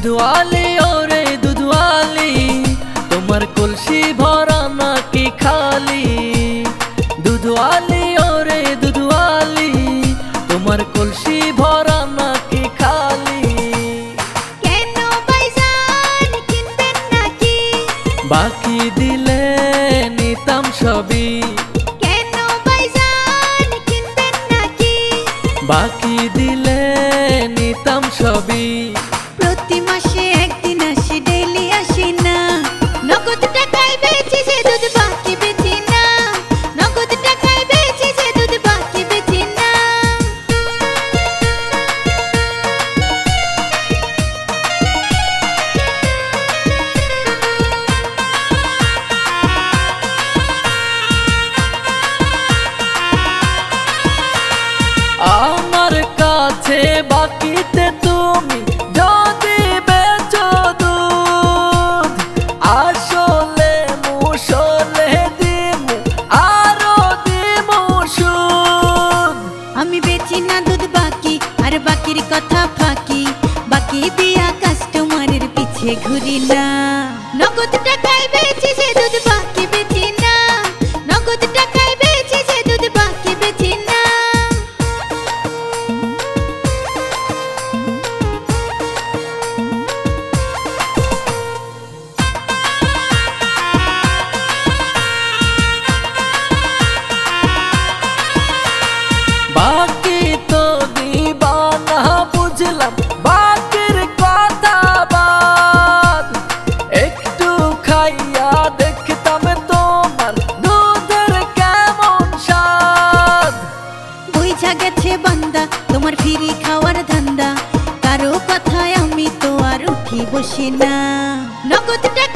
দুধওয়ালি ওরে দুধওয়ালি, তোমার কলসি ভরা নাকি খালি? দুধওয়ালি ওরে দুধওয়ালি, তোমার কলসি ভরা নাকি খালি? কেন ভাইজান কিনবেন নাকি? বাকি দিলে নিতাম সবই। কেন ভাইজান কিনবেন নাকি? বাকি দিলে নিতাম সবই। প্রতি মাসে একদিন আসে, ডেইলি আসে না। নগদ টাকায় বেচি যে দুধ বাকি বেচি না। নগদ টাকায় বেচি যে দুধ বাকি বেচি না। আমার কাছে বাকিতে তুমি যদি বেচো দুধ, আসলে মুসলে দিমু আরো দিমু সুদ। আমি বেচি না দুধ বাকি, আর বাকির কথা ফাঁকি। বাকি দিয়া কাস্টমারের পিছে ঘুরি না। নগদ টাকায় বেচি যে দুধ বাকি বেচি না। নগদ টাকায় বেচি যে দুধ বাকি বেচি না। বাকি তো দিবা না বুঝলাম, বাকির কথা বাদ। একটু খাইয়া দেখতাম তোমার দুধের কেমন স্বাদ। বুঝা গেছে বান্দা তোমার ফিরি খাওয়ার ধান্দা। কারো কথায় আমি তো আর উঠি বসি না। নগদ টাকা